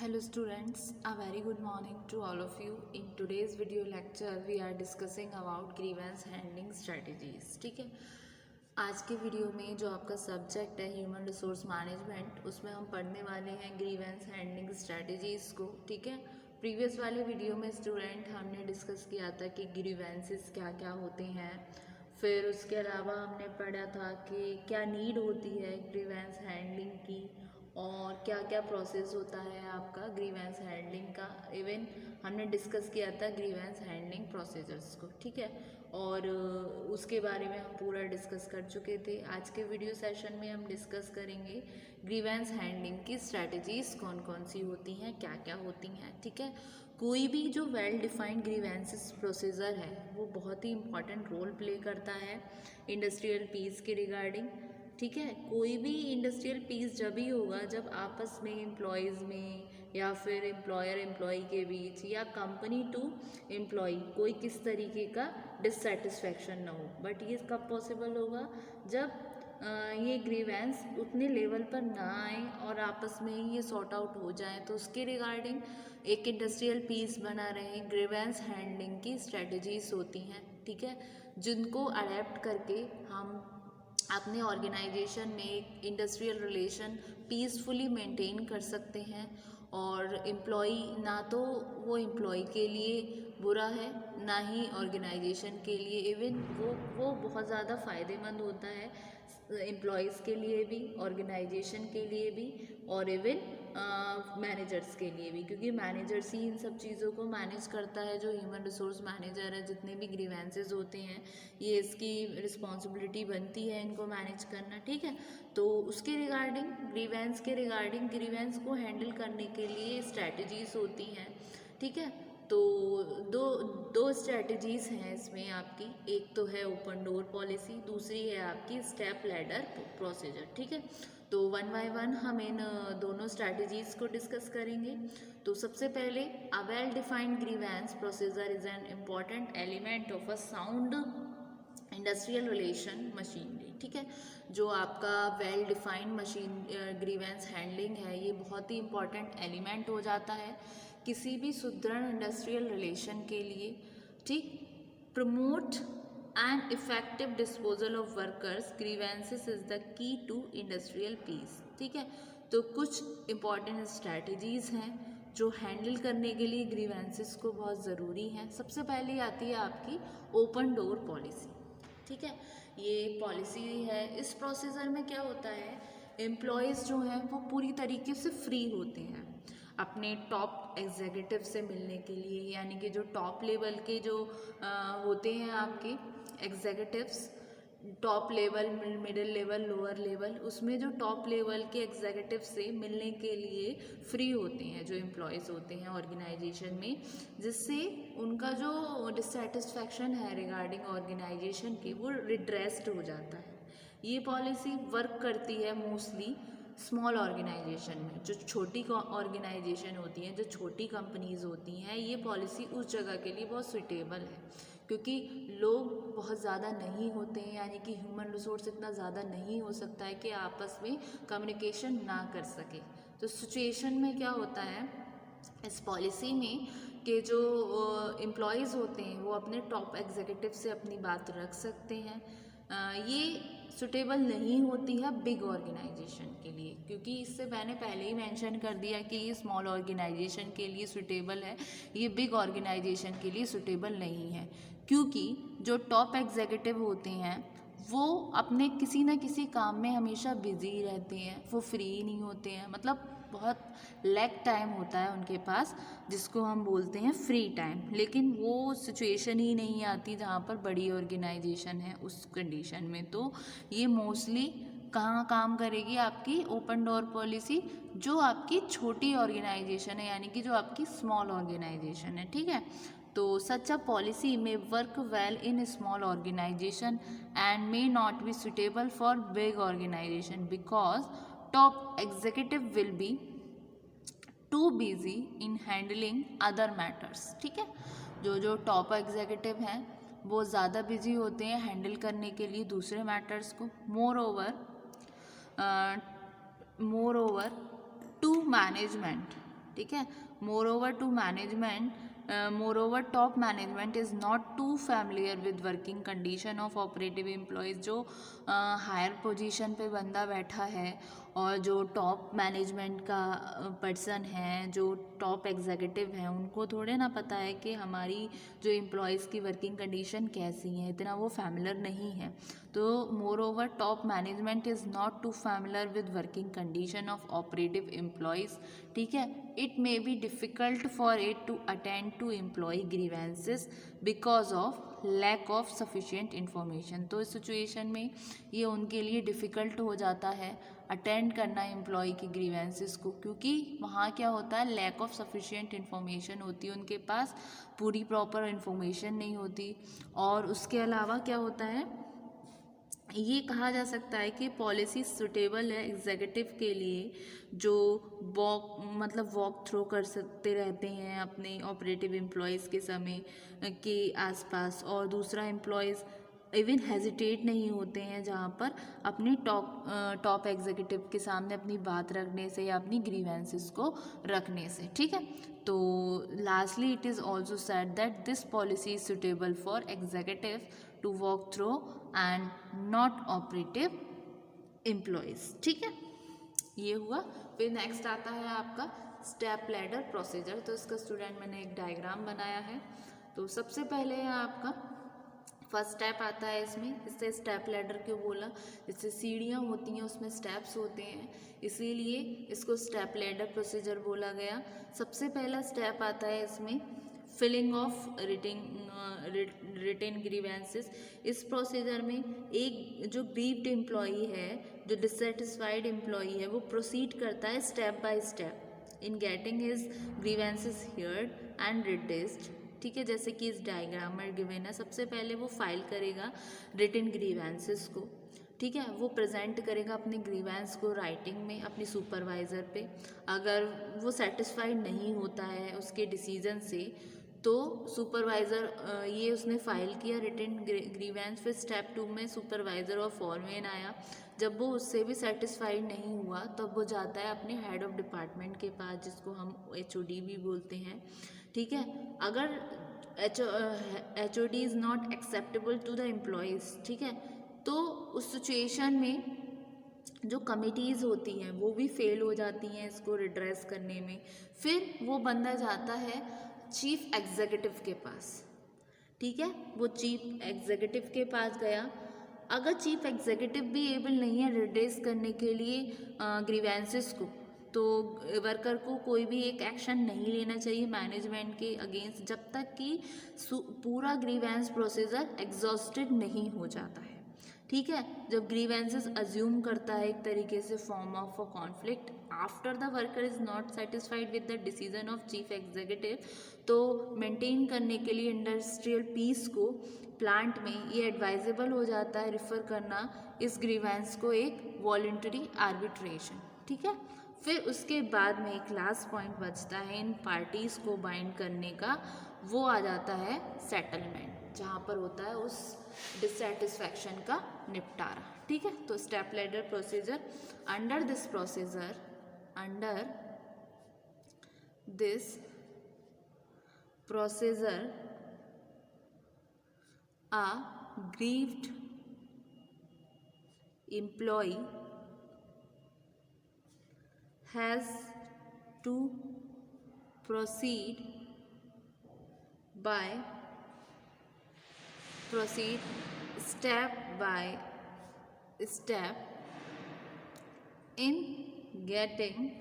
Hello students, a very good morning to all of you. In today's video lecture we are discussing about grievance handling strategies. ठीक है, आज के video में जो आपका subject है ह्यूमन रिसोर्स मैनेजमेंट, उसमें हम पढ़ने वाले हैं ग्रीवेंस हैंडलिंग स्ट्रेटजीज़ को. ठीक है, प्रीवियस वाले वीडियो में स्टूडेंट हमने डिस्कस किया था कि ग्रीवेंसेस क्या क्या होते हैं. फिर उसके अलावा हमने पढ़ा था कि क्या नीड होती है ग्रीवेंस हैंडलिंग की और क्या क्या प्रोसेस होता है आपका ग्रीवेंस हैंडलिंग का. इवन हमने डिस्कस किया था ग्रीवेंस हैंडलिंग प्रोसीजर्स को. ठीक है, और उसके बारे में हम पूरा डिस्कस कर चुके थे. आज के वीडियो सेशन में हम डिस्कस करेंगे ग्रीवेंस हैंडलिंग की स्ट्रैटेजीज कौन कौन सी होती हैं, क्या क्या होती हैं. ठीक है, कोई भी जो वेल डिफाइंड ग्रीवेंसेस प्रोसीजर है वो बहुत ही इंपॉर्टेंट रोल प्ले करता है इंडस्ट्रियल पीस के रिगार्डिंग. ठीक है, कोई भी इंडस्ट्रियल पीस जब भी होगा जब आपस में एम्प्लॉयज़ में या फिर एम्प्लॉयर एम्प्लॉई के बीच या कंपनी टू एम्प्लॉई कोई किस तरीके का डिससेटिस्फैक्शन ना हो. बट ये कब पॉसिबल होगा? जब ये ग्रीवेंस उतने लेवल पर ना आए और आपस में ही ये सॉर्ट आउट हो जाए. तो उसके रिगार्डिंग एक इंडस्ट्रियल पीस बना रहे ग्रीवेंस हैंडलिंग की स्ट्रेटजीज होती हैं. ठीक है, जिनको अडेप्ट करके हम अपने ऑर्गेनाइजेशन में एक इंडस्ट्रियल रिलेशन पीसफुली मेंटेन कर सकते हैं. और एम्प्लॉई ना तो वो एम्प्लॉई के लिए बुरा है ना ही ऑर्गेनाइजेशन के लिए. इवन वो बहुत ज़्यादा फ़ायदेमंद होता है एम्प्लॉयज़ के लिए भी, ऑर्गेनाइजेशन के लिए भी और इवन मैनेजर्स के लिए भी, क्योंकि मैनेजर्स ही इन सब चीज़ों को मैनेज करता है. जो ह्यूमन रिसोर्स मैनेजर है, जितने भी ग्रीवेंसेस होते हैं ये इसकी रिस्पॉन्सिबिलिटी बनती है इनको मैनेज करना. ठीक है, तो उसके रिगार्डिंग ग्रीवेंस को हैंडल करने के लिए स्ट्रैटेजीज होती हैं. ठीक है, तो दो दो स्ट्रैटेजीज हैं इसमें आपकी. एक तो है ओपन डोर पॉलिसी, दूसरी है आपकी स्टेप लैडर प्रोसीजर. ठीक है, तो वन बाय वन हम इन दोनों स्ट्रैटेजीज को डिस्कस करेंगे. तो सबसे पहले a well defined grievance procedure is an important element of a sound industrial relation machinery. ठीक है, जो आपका well defined machine grievance handling है ये बहुत ही इंपॉर्टेंट एलिमेंट हो जाता है किसी भी सुदृढ़ इंडस्ट्रियल रिलेशन के लिए. ठीक, promote and effective disposal of workers grievances is the key to industrial peace. ठीक है, तो कुछ इंपॉर्टेंट स्ट्रैटेजीज हैं जो हैंडल करने के लिए ग्रीवेंसेस को बहुत ज़रूरी हैं. सबसे पहले आती है आपकी ओपन डोर पॉलिसी. ठीक है, ये पॉलिसी है. इस प्रोसीजर में क्या होता है, एम्प्लॉयज़ जो हैं वो पूरी तरीके से फ्री होते हैं अपने टॉप एग्जीक्यूटिव से मिलने के लिए. यानी कि जो टॉप लेवल के जो होते हैं आपके executives, top level, middle level, lower level, उसमें जो टॉप लेवल के एग्जीक्यूटिव से मिलने के लिए फ्री होते हैं जो एम्प्लॉयज़ होते हैं ऑर्गेनाइजेशन में, जिससे उनका जो डिससेटिस्फैक्शन है रिगार्डिंग ऑर्गेनाइजेशन की वो रिड्रेस्ड हो जाता है. ये पॉलिसी वर्क करती है मोस्टली स्मॉल ऑर्गेनाइजेशन में. जो छोटी ऑर्गेनाइजेशन होती हैं, जो छोटी कंपनीज़ होती हैं, ये पॉलिसी उस जगह के लिए बहुत सुटेबल है क्योंकि लोग बहुत ज़्यादा नहीं होते हैं. यानी कि ह्यूमन रिसोर्स इतना ज़्यादा नहीं हो सकता है कि आपस में कम्युनिकेशन ना कर सके. तो सिचुएशन में क्या होता है इस पॉलिसी में कि जो एम्प्लॉयज़ होते हैं वो अपने टॉप एग्जीक्यूटिव से अपनी बात रख सकते हैं. ये सुटेबल नहीं होती है बिग ऑर्गेनाइजेशन के लिए, क्योंकि इससे मैंने पहले ही मेंशन कर दिया कि ये स्मॉल ऑर्गेनाइजेशन के लिए सुटेबल है, ये बिग ऑर्गेनाइजेशन के लिए सुटेबल नहीं है. क्योंकि जो टॉप एग्जीक्यूटिव होते हैं वो अपने किसी न किसी काम में हमेशा बिजी रहते हैं, वो फ्री नहीं होते हैं. मतलब बहुत लैक टाइम होता है उनके पास, जिसको हम बोलते हैं फ्री टाइम. लेकिन वो सिचुएशन ही नहीं आती जहाँ पर बड़ी ऑर्गेनाइजेशन है उस कंडीशन में. तो ये मोस्टली कहाँ काम करेगी आपकी ओपन डोर पॉलिसी, जो आपकी छोटी ऑर्गेनाइजेशन है, यानी कि जो आपकी स्मॉल ऑर्गेनाइजेशन है. ठीक है, तो such a policy may work well in small organization and may not be suitable for big organization because top executive will be too busy in handling other matters. ठीक है, जो टॉप एग्जीक्यूटिव हैं वो ज़्यादा बिजी होते हैं handle करने के लिए दूसरे मैटर्स को. Moreover to management. ठीक है। Moreover top management is not too familiar with working condition of operative employees. जो हायर पोजीशन पे बंदा बैठा है और जो टॉप मैनेजमेंट का पर्सन है, जो टॉप एग्जीक्यूटिव हैं, उनको थोड़े ना पता है कि हमारी जो एम्प्लॉयज़ की वर्किंग कंडीशन कैसी है, इतना वो फैमिलियर नहीं है। तो moreover top management is not too familiar with working condition of operative employees, ठीक है। It may be difficult for it to attend to employ grievances because of lack of sufficient information. तो इस situation में ये उनके लिए difficult हो जाता है अटेंड करना एम्प्लॉय की ग्रीवेंसेस को, क्योंकि वहाँ क्या होता है, लैक ऑफ सफिशिएंट इन्फॉर्मेशन होती है, उनके पास पूरी प्रॉपर इन्फॉर्मेशन नहीं होती। और उसके अलावा क्या होता है, ये कहा जा सकता है कि पॉलिसी सुटेबल है एग्जीक्यूटिव के लिए, जो वॉक थ्रू कर सकते रहते हैं अपने ऑपरेटिव एम्प्लॉयज़ के समय के आसपास, और दूसरा एम्प्लॉयज़ इवन हेजिटेट नहीं होते हैं जहाँ पर अपनी टॉप एग्जीक्यूटिव के सामने अपनी बात रखने से या अपनी ग्रीवेंसेस को रखने से, ठीक है। तो lastly it is also said that this policy is suitable for executive to walk through and not operative employees, ठीक है। ये हुआ। फिर नेक्स्ट आता है आपका स्टेप लैडर प्रोसीजर। तो इसका स्टूडेंट मैंने एक डायग्राम बनाया है। तो सबसे पहले है आपका फर्स्ट स्टेप आता है इसमें, इससे स्टेप लैडर क्यों बोला, इससे सीढ़ियाँ होती हैं उसमें स्टेप्स होते हैं, इसीलिए इसको स्टेप लैडर प्रोसीजर बोला गया। सबसे पहला स्टेप आता है इसमें फिलिंग ऑफ रिटेन ग्रीवेंसेस। इस प्रोसीजर में एक जो ग्रीव्ड एम्प्लॉई है, जो डिससेटिस्फाइड एम्प्लॉई है, वो प्रोसीड करता है step by step in getting his grievances heard and redressed, ठीक है। जैसे कि इस डायग्राम में गिवन है, सबसे पहले वो फाइल करेगा रिटन ग्रीवेंसेस को, ठीक है। वो प्रेजेंट करेगा अपने ग्रीवेंस को राइटिंग में अपनी सुपरवाइज़र पे। अगर वो सेटिस्फाइड नहीं होता है उसके डिसीजन से, तो सुपरवाइज़र ये उसने फाइल किया रिटन ग्रीवेंस, फिर स्टेप 2 में सुपरवाइज़र और फॉरमैन आया। जब वो उससे भी सेटिस्फाइड नहीं हुआ तब वो जाता है अपने हेड ऑफ डिपार्टमेंट के पास, जिसको हम HOD भी बोलते हैं, ठीक है। अगर HOD is not acceptable to the employees, ठीक है, तो उस सिचुएशन में जो कमिटीज़ होती हैं वो भी फेल हो जाती हैं इसको रिड्रेस करने में। फिर वो बंदा जाता है चीफ एग्जीक्यूटिव के पास, ठीक है। वो चीफ एग्जीक्यूटिव के पास गया। अगर चीफ एग्जीक्यूटिव भी एबल नहीं है रिड्रेस करने के लिए ग्रीवेंसेस को, तो वर्कर को कोई भी एक एक्शन नहीं लेना चाहिए मैनेजमेंट के अगेंस्ट जब तक कि पूरा ग्रीवेंस प्रोसीजर एग्जॉस्टेड नहीं हो जाता है, ठीक है। जब ग्रीवेंसेस अज्यूम करता है एक तरीके से form of a conflict after the worker is not satisfied with the decision of chief executive, तो मेंटेन करने के लिए इंडस्ट्रियल पीस को प्लांट में ये एडवाइजेबल हो जाता है रिफ़र करना इस ग्रीवेंस को एक वॉलंटरी आर्बिट्रेशन, ठीक है। फिर उसके बाद में एक लास्ट पॉइंट बचता है इन पार्टीज़ को बाइंड करने का, वो आ जाता है सेटलमेंट, जहाँ पर होता है उस डिससेटिस्फैक्शन का निपटारा, ठीक है। तो step ladder procedure, under this procedure a grieved employee has to proceed step by step in getting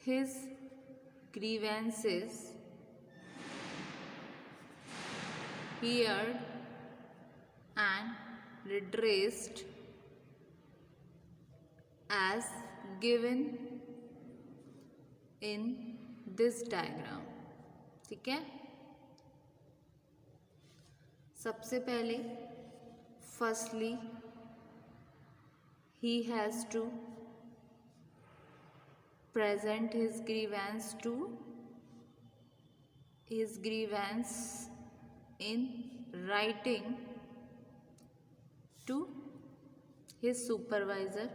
his grievances heard and redressed as given in this diagram, ठीक है। सबसे पहले firstly he has to present his grievance in writing to his supervisor.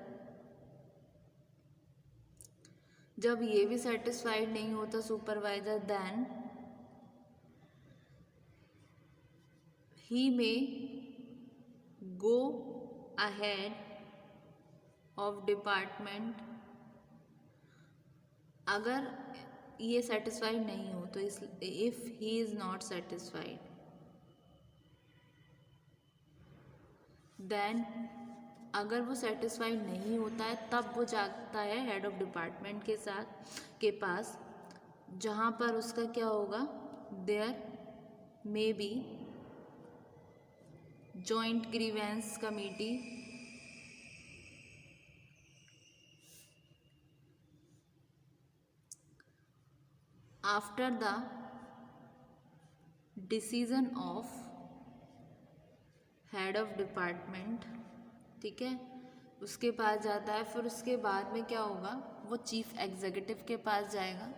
जब ये भी satisfied नहीं होता supervisor, then he may go ahead of department. अगर ये सेटिस्फाइड नहीं हो तो इस if he is not satisfied, then अगर वो सेटिस्फाइड नहीं होता है तब वो जाता है हेड ऑफ डिपार्टमेंट के पास, जहाँ पर उसका क्या होगा, there may be joint grievance committee after the decision of head of department, ठीक है, उसके पास जाता है। फिर उसके बाद में क्या होगा, वो चीफ एग्जीक्यूटिव के पास जाएगा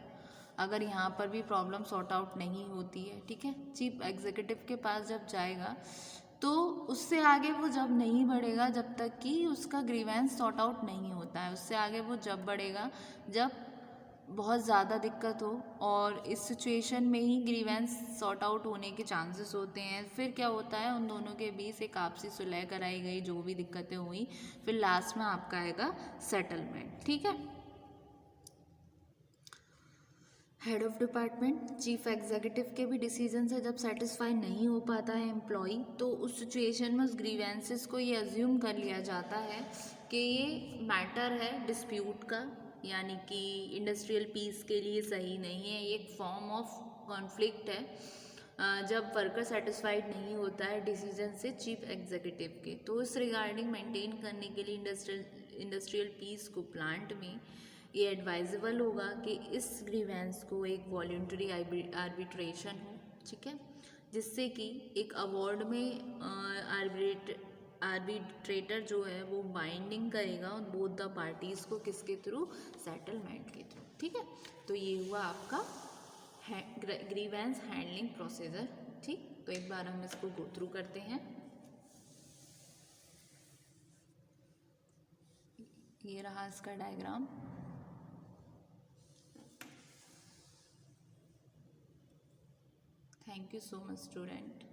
अगर यहाँ पर भी प्रॉब्लम सॉर्ट आउट नहीं होती है, ठीक है। चीफ एग्जीक्यूटिव के पास जब जाएगा तो उससे आगे वो जब नहीं बढ़ेगा जब तक कि उसका ग्रीवेंस सॉर्ट आउट नहीं होता है। उससे आगे वो जब बढ़ेगा जब बहुत ज़्यादा दिक्कत हो, और इस सिचुएशन में ही ग्रीवेंस सॉर्ट आउट होने के चांसेस होते हैं। फिर क्या होता है, उन दोनों के बीच एक आपसी सुलह कराई गई, जो भी दिक्कतें हुई, फिर लास्ट में आपका आएगा सेटलमेंट, ठीक है। Head of department, chief executive के भी डिसीजन से जब सेटिस्फाई नहीं हो पाता है एम्प्लॉय, तो उस सिचुएशन में उस ग्रीवेंसेस को ये अज्यूम कर लिया जाता है कि ये मैटर है डिस्प्यूट का, यानी कि इंडस्ट्रियल पीस के लिए सही नहीं है, ये एक फॉर्म ऑफ कॉन्फ्लिक्ट है जब वर्कर सेटिस्फाइड नहीं होता है डिसीजन से चीफ एग्जीक्यूटिव के। तो इस रिगार्डिंग मेंटेन करने के लिए इंडस्ट्रियल पीस को प्लांट में ये एडवाइजेबल होगा कि इस ग्रीवेंस को एक वॉलंटरी आर्बिट्रेशन हो, ठीक है, जिससे कि एक अवार्ड में आर्बिट्रेटर जो है वो बाइंडिंग करेगा बोथ द पार्टीज़ को, किसके थ्रू, सेटलमेंट के थ्रू, ठीक है। तो ये हुआ आपका ग्रीवेंस हैंडलिंग प्रोसीजर, ठीक। तो एक बार हम इसको गो थ्रू करते हैं। ये रहा इसका diagram. Thank you so much, student.